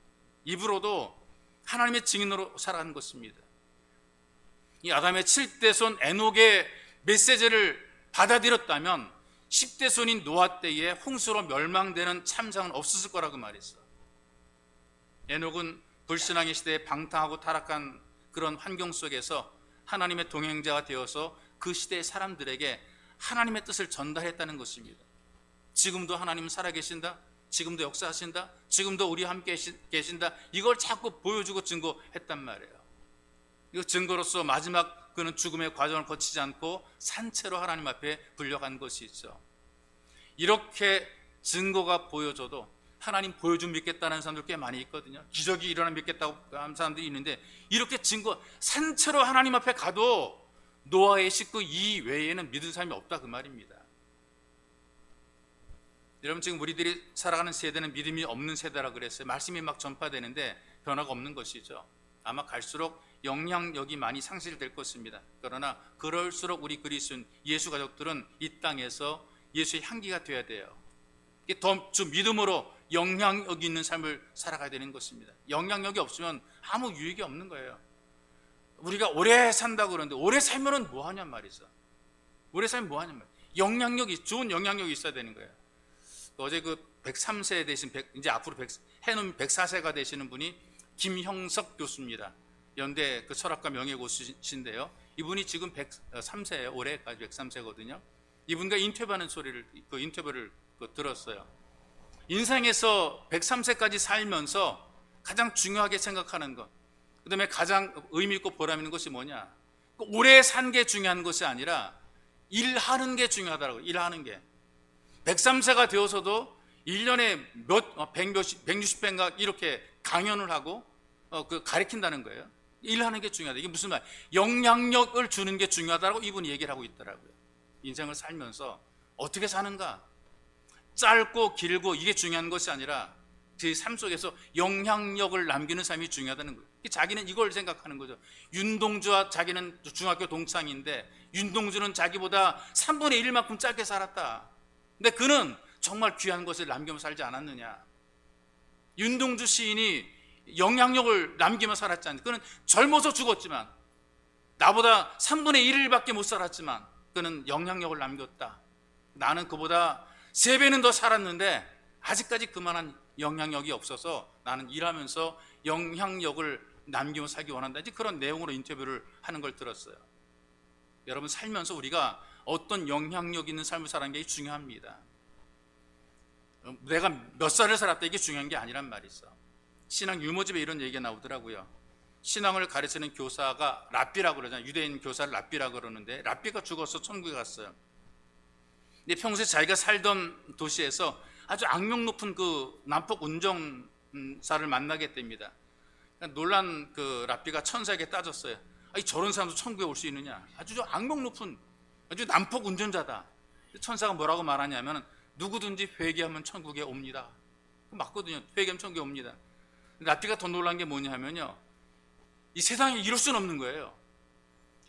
입으로도 하나님의 증인으로 살아가는 것입니다. 이 아담의 7대 손 에녹의 메시지를 받아들였다면 10대 손인 노아 때에 홍수로 멸망되는 참상은 없었을 거라고 말했어. 에녹은 불신앙의 시대에 방탕하고 타락한 그런 환경 속에서 하나님의 동행자가 되어서 그 시대의 사람들에게 하나님의 뜻을 전달했다는 것입니다. 지금도 하나님은 살아계신다, 지금도 역사하신다, 지금도 우리와 함께 계신다, 이걸 자꾸 보여주고 증거했단 말이에요. 이 증거로서 마지막 그는 죽음의 과정을 거치지 않고 산채로 하나님 앞에 불려간 것이 있죠. 이렇게 증거가 보여줘도 하나님 보여주면 믿겠다는 사람들 꽤 많이 있거든요. 기적이 일어나면 믿겠다고 하는 사람들이 있는데 이렇게 증거 산채로 하나님 앞에 가도 노아의 식구 이외에는 믿은 사람이 없다 그 말입니다. 여러분 지금 우리들이 살아가는 세대는 믿음이 없는 세대라 그랬어요. 말씀이 막 전파되는데 변화가 없는 것이죠. 아마 갈수록 영향력이 많이 상실될 것입니다. 그러나 그럴수록 우리 그리스도인 예수 가족들은 이 땅에서 예수의 향기가 되어야 돼요. 더 믿음으로 영향력 있는 삶을 살아가야 되는 것입니다. 영향력이 없으면 아무 유익이 없는 거예요. 우리가 오래 산다고 그러는데 오래 살면은 뭐 하냔 말이죠. 오래 살면 뭐 하냔 말이에요. 영향력이 좋은 영향력이 있어야 되는 거예요. 어제 그 103세 되신 이제 앞으로 해놓은 104세가 되시는 분이 김형석 교수입니다. 연대 그 철학과 명예고수신데요. 이분이 지금 103세예요. 올해까지 103세거든요. 이분과 인터뷰하는 인터뷰를 들었어요. 인생에서 103세까지 살면서 가장 중요하게 생각하는 것, 그 다음에 가장 의미 있고 보람 있는 것이 뭐냐? 오래 산 게 중요한 것이 아니라 일하는 게 중요하다고. 일하는 게 103세가 되어서도 1년에 160배인가 이렇게 강연을 하고 가르친다는 거예요. 일하는 게 중요하다. 이게 무슨 말? 영향력을 주는 게 중요하다고 이분이 얘기를 하고 있더라고요. 인생을 살면서 어떻게 사는가? 짧고 길고 이게 중요한 것이 아니라 제 삶 속에서 영향력을 남기는 삶이 중요하다는 거예요. 자기는 이걸 생각하는 거죠. 윤동주와 자기는 중학교 동창인데 윤동주는 자기보다 3분의 1만큼 짧게 살았다. 근데 그는 정말 귀한 것을 남기면서 살지 않았느냐. 윤동주 시인이 영향력을 남기며 살았지 않느냐. 그는 젊어서 죽었지만 나보다 3분의 1밖에 못 살았지만 그는 영향력을 남겼다. 나는 그보다 3배는 더 살았는데 아직까지 그만한 영향력이 없어서 나는 일하면서 영향력을 남기며 살기 원한다. 이제 그런 내용으로 인터뷰를 하는 걸 들었어요. 여러분 살면서 우리가 어떤 영향력 있는 삶을 사는 게 중요합니다. 내가 몇 살을 살았다 이게 중요한 게 아니란 말이죠. 신앙 유모집에 이런 얘기가 나오더라고요. 신앙을 가르치는 교사가 랍비라고 그러잖아요. 유대인 교사를 랍비라고 그러는데 랍비가 죽어서 천국에 갔어요. 근데 평소에 자기가 살던 도시에서 아주 악명 높은 그 남폭 운전사를 만나게 됩니다. 놀란 그 랍비가 천사에게 따졌어요. 아니 저런 사람도 천국에 올 수 있느냐? 아주 악명 높은 아주 남폭 운전자다. 천사가 뭐라고 말하냐면 누구든지 회개하면 천국에 옵니다. 맞거든요. 회개하면 천국에 옵니다. 랍비가 더 놀란 게 뭐냐면요. 이 세상에 이럴 수는 없는 거예요.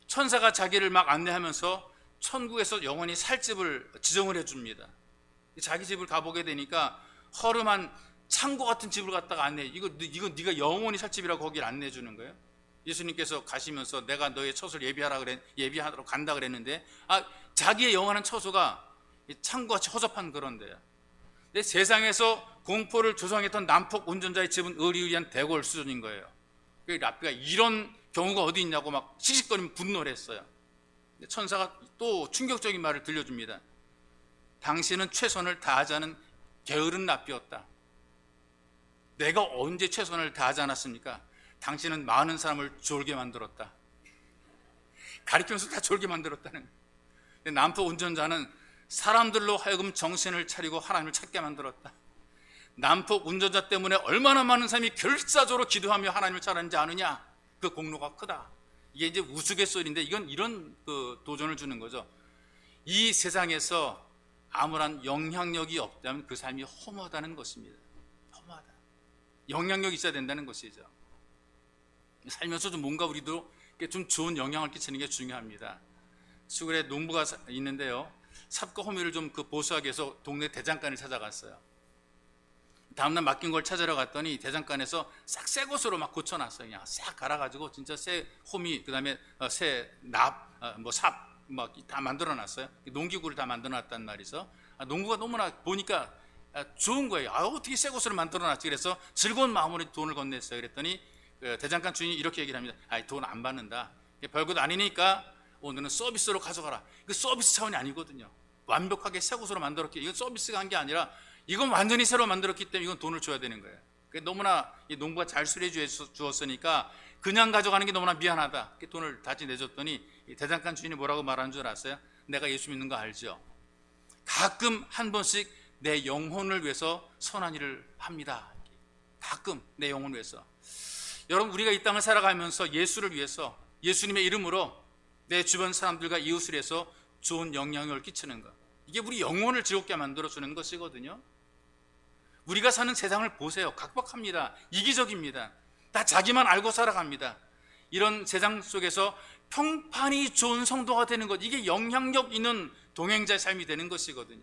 천사가 자기를 막 안내하면서 천국에서 영원히 살 집을 지정을 해줍니다. 자기 집을 가보게 되니까 허름한 창고 같은 집을 갖다가 안내. 이거 네가 영원히 살 집이라고 거기를 안내해 주는 거예요. 예수님께서 가시면서 내가 너의 처소를 예비하러 간다 그랬는데 자기의 영원한 처소가 창고같이 허접한 그런 데야. 근데 세상에서 공포를 조성했던 남폭 운전자의 집은 의리의리한 대궐 수준인 거예요. 그 랍비가 이런 경우가 어디 있냐고 막 씩씩거리면 분노를 했어요. 천사가 또 충격적인 말을 들려줍니다. 당신은 최선을 다하자는 게으른 랍비였다. 내가 언제 최선을 다하지 않았습니까? 당신은 많은 사람을 졸게 만들었다. 가리키면서 다 졸게 만들었다는 거예요. 남포 운전자는 사람들로 하여금 정신을 차리고 하나님을 찾게 만들었다. 남포 운전자 때문에 얼마나 많은 사람이 결사적으로 기도하며 하나님을 찾았는지 아느냐? 그 공로가 크다. 이게 이제 우스갯소리인데 이건 이런 그 도전을 주는 거죠. 이 세상에서 아무런 영향력이 없다면 그 삶이 허무하다는 것입니다. 허무하다. 영향력이 있어야 된다는 것이죠. 살면서 좀 뭔가 우리도 좀 좋은 영향을 끼치는 게 중요합니다. 시골에 농부가 있는데요, 삽과 호미를 좀 보수하기 위해서 동네 대장간을 찾아갔어요. 다음날 맡긴 걸 찾으러 갔더니 대장간에서 싹 새 것으로 막 고쳐놨어요. 그냥 싹 갈아가지고 진짜 새 호미, 그 다음에 새 납, 삽 막 다 만들어놨어요. 농기구를 다 만들어놨단 말이죠. 농부가 너무나 보니까 좋은 거예요. 어떻게 새 것으로 만들어놨지? 그래서 즐거운 마음으로 돈을 건넸어요. 그랬더니 대장간 주인이 이렇게 얘기를 합니다. 돈 안 받는다. 별것 아니니까 오늘은 서비스로 가져가라. 이거 서비스 차원이 아니거든요. 완벽하게 새 것으로 만들었기, 이건 서비스가 한 게 아니라 이건 완전히 새로 만들었기 때문에 이건 돈을 줘야 되는 거예요. 너무나 이 농부가 잘 수리해 주었으니까 그냥 가져가는 게 너무나 미안하다. 돈을 다시 내줬더니 대장간 주인이 뭐라고 말하는 줄 아세요? 내가 예수 믿는 거 알죠? 가끔 한 번씩 내 영혼을 위해서 선한 일을 합니다. 가끔 내 영혼을 위해서. 여러분, 우리가 이 땅을 살아가면서 예수를 위해서, 예수님의 이름으로 내 주변 사람들과 이웃을 위해서 좋은 영향력을 끼치는 것, 이게 우리 영혼을 즐겁게 만들어주는 것이거든요. 우리가 사는 세상을 보세요. 각박합니다. 이기적입니다. 다 자기만 알고 살아갑니다. 이런 세상 속에서 평판이 좋은 성도가 되는 것, 이게 영향력 있는 동행자의 삶이 되는 것이거든요.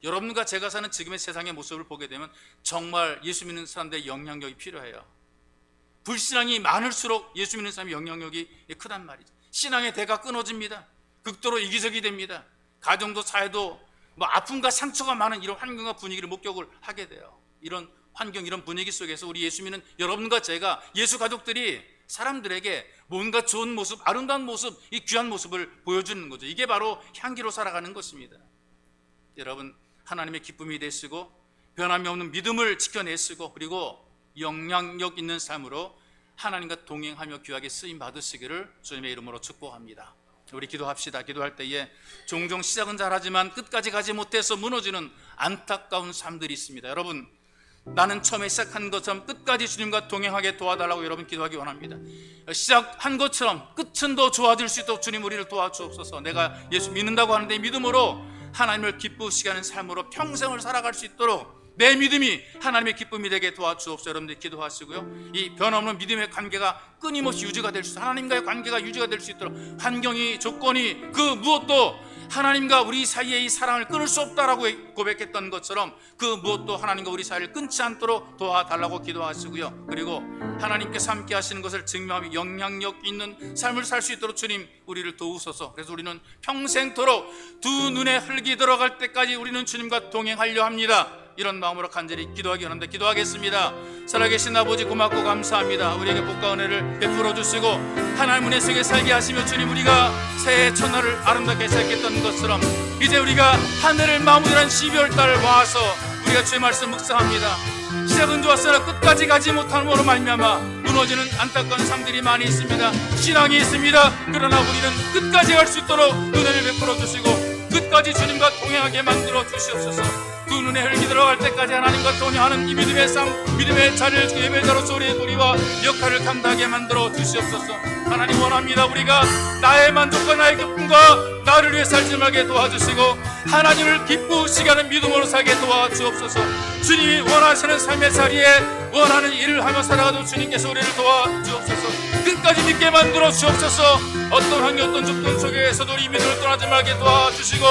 여러분과 제가 사는 지금의 세상의 모습을 보게 되면 정말 예수 믿는 사람들의 영향력이 필요해요. 불신앙이 많을수록 예수 믿는 사람의 영향력이 크단 말이죠. 신앙의 대가 끊어집니다. 극도로 이기적이 됩니다. 가정도 사회도 아픔과 상처가 많은 이런 환경과 분위기를 목격을 하게 돼요. 이런 환경, 이런 분위기 속에서 우리 예수 믿는 여러분과 제가, 예수 가족들이 사람들에게 뭔가 좋은 모습, 아름다운 모습, 이 귀한 모습을 보여주는 거죠. 이게 바로 향기로 살아가는 것입니다. 여러분, 하나님의 기쁨이 되시고 변함이 없는 믿음을 지켜내시고 그리고 영향력 있는 삶으로 하나님과 동행하며 귀하게 쓰임 받으시기를 주님의 이름으로 축복합니다. 우리 기도합시다. 기도할 때에 종종 시작은 잘하지만 끝까지 가지 못해서 무너지는 안타까운 삶들이 있습니다. 여러분, 나는 처음에 시작한 것처럼 끝까지 주님과 동행하게 도와달라고 여러분 기도하기 원합니다. 시작한 것처럼 끝은 더 좋아질 수 있도록 주님 우리를 도와주옵소서. 내가 예수 믿는다고 하는데 믿음으로 하나님을 기쁘시게 하는 삶으로 평생을 살아갈 수 있도록 내 믿음이 하나님의 기쁨이 되게 도와주옵소서. 여러분들 기도하시고요, 이 변함없는 믿음의 관계가 끊임없이 유지가 될 수 있도록, 하나님과의 관계가 유지가 될 수 있도록 환경이, 조건이 그 무엇도 하나님과 우리 사이의 이 사랑을 끊을 수 없다라고 고백했던 것처럼 그 무엇도 하나님과 우리 사이를 끊지 않도록 도와달라고 기도하시고요, 그리고 하나님께서 함께 하시는 것을 증명하며 영향력 있는 삶을 살 수 있도록 주님 우리를 도우소서. 그래서 우리는 평생토록 두 눈에 흙이 들어갈 때까지 우리는 주님과 동행하려 합니다. 이런 마음으로 간절히 기도하기 원합니다. 기도하겠습니다. 살아계신 아버지, 고맙고 감사합니다. 우리에게 복과 은혜를 베풀어 주시고 하나님 은혜 속에 살게 하시며 주님, 우리가 새해 첫날을 아름답게 시작했던 것처럼 이제 우리가 한 해를 마무리한 12월달 와서 우리가 주의 말씀 묵상합니다. 시작은 좋았으나 끝까지 가지 못함으로 말미암아 무너지는 안타까운 삶들이 많이 있습니다. 신앙이 있습니다. 그러나 우리는 끝까지 갈 수 있도록 은혜를 베풀어 주시고 끝까지 주님과 동행하게 만들어 주시옵소서. 두 눈에 흙이 들어갈 때까지 하나님과 동행하는 이 믿음의 삶, 믿음의 자리를 주 예배자로서 우리와 역할을 감당하게 만들어 주시옵소서. 하나님 원합니다. 우리가 나의 만족과 나의 기쁨과 나를 위해 살지 말게 도와주시고 하나님을 기쁘시게 하는 믿음으로 살게 도와주옵소서. 주님이 원하시는 삶의 자리에 원하는 일을 하며 살아가도 주님께서 우리를 도와주옵소서. 끝까지 믿게 만들어 주옵소서. 어떤 환경, 어떤 조건 속에서도 우리 믿음을 떠나지 말게 도와주시고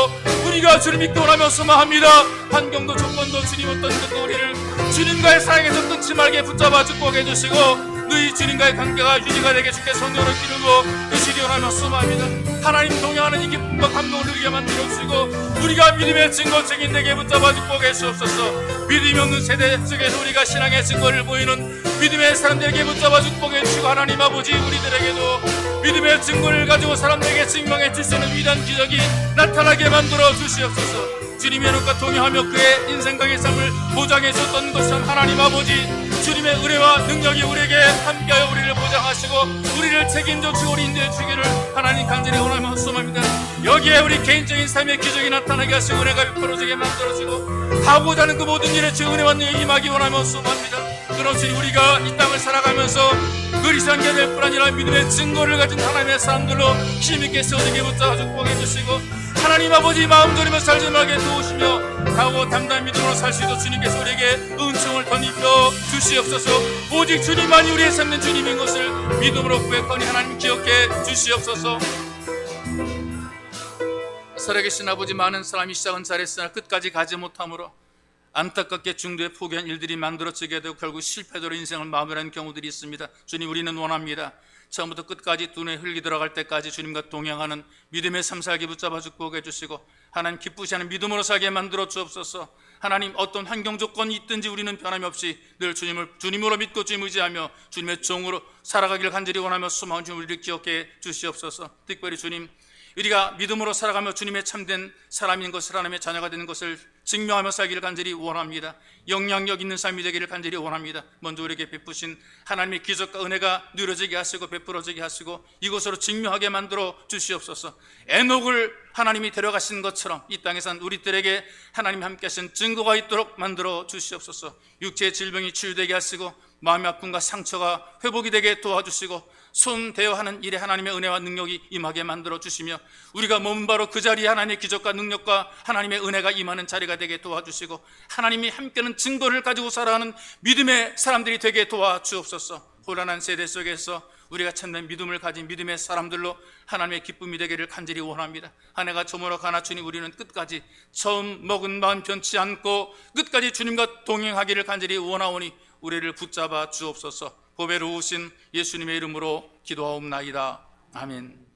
우리가 주님 믿고 원하며 소망합니다. 환경도 조건도 주님 어떤 것도 우리를 주님과의 사랑에서 끊지 말게 붙잡아 축복해 주시고 너희 주님과의 관계가 유지가 되게 주께 성령으로 기르고 주시기 원하며 소망합니다. 하나님 동행하는 이 기쁨과 감동을 누리게 만들어 주시고 우리가 믿음의 증거 증인되게 붙잡아 축복해 주옵소서. 믿음이 없는 세대 속에서 우리가 신앙의 증거를 보이는 믿음의 사람들에게 붙잡아 축복해 주시고 하나님 아버지, 우리들에게도 믿음의 증거를 가지고 사람들에게 증명해 줄 수 있는 위대한 기적이 나타나게 만들어 주시옵소서. 주님의 눈과 동행하며 그의 인생각의 삶을 보장해 줬던 것은 하나님 아버지, 주님의 은혜와 능력이 우리에게 함께하여 우리를 보장하시고 우리를 책임져 주고 우리 인도해 주기를 하나님 간절히 원하며 소망합니다. 여기에 우리 개인적인 삶의 기적이 나타나게 하시고 은혜가 베풀어지게 만들어지고 하고자 하는 그 모든 일에 주 은혜와 능력이 임하기 원하며 소망합니다. 그렇지, 우리가 이 땅을 살아가면서 그리스도인이 될 뿐 아니라 믿음의 증거를 가진 하나님의 사람들로 힘있게 세워지게 붙잡아 축복해 주시고 하나님 아버지 마음 졸이며 살지 말게 도우시며 각오 담대한 믿음으로 살 수 있도록 주님께서 우리에게 은총을 덧입혀 주시옵소서. 오직 주님만이 우리의 삶는 주님인 것을 믿음으로 고백하니 하나님 기억해 주시옵소서. 살아계신 아버지, 많은 사람이 시작은 잘했으나 끝까지 가지 못함으로 안타깝게 중도에 포기한 일들이 만들어지게 되고 결국 실패대로 인생을 마무리하는 경우들이 있습니다. 주님, 우리는 원합니다. 처음부터 끝까지 두 눈에 흙이 들어갈 때까지 주님과 동행하는 믿음의 삶 살기 붙잡아 축복해 주시고 하나님 기쁘시는 믿음으로 살게 만들어 주옵소서. 하나님, 어떤 환경 조건이 있든지 우리는 변함이 없이 늘 주님으로 믿고 주님 의지하며 주님의 종으로 살아가기를 간절히 원하며 소망하는 주님 우리를 기억해 주시옵소서. 특별히 주님, 우리가 믿음으로 살아가며 주님의 참된 사람인 것을, 하나님의 자녀가 되는 것을 증명하며 살기를 간절히 원합니다. 영향력 있는 삶이 되기를 간절히 원합니다. 먼저 우리에게 베푸신 하나님의 기적과 은혜가 누려지게 하시고 베풀어지게 하시고 이곳으로 증명하게 만들어 주시옵소서. 에녹을 하나님이 데려가신 것처럼 이 땅에 산 우리들에게 하나님이 함께 하신 증거가 있도록 만들어 주시옵소서. 육체의 질병이 치유되게 하시고 마음의 아픔과 상처가 회복이 되게 도와주시고 손 대어하는 일에 하나님의 은혜와 능력이 임하게 만들어 주시며 우리가 머문 바로 그 자리에 하나님의 기적과 능력과 하나님의 은혜가 임하는 자리가 되게 도와주시고 하나님이 함께하는 증거를 가지고 살아가는 믿음의 사람들이 되게 도와주옵소서. 혼란한 세대 속에서 우리가 참된 믿음을 가진 믿음의 사람들로 하나님의 기쁨이 되기를 간절히 원합니다. 한 해가 저물어 가나 주님, 우리는 끝까지 처음 먹은 마음 변치 않고 끝까지 주님과 동행하기를 간절히 원하오니 우리를 붙잡아 주옵소서. 보배로우신 예수님의 이름으로 기도하옵나이다. 아멘.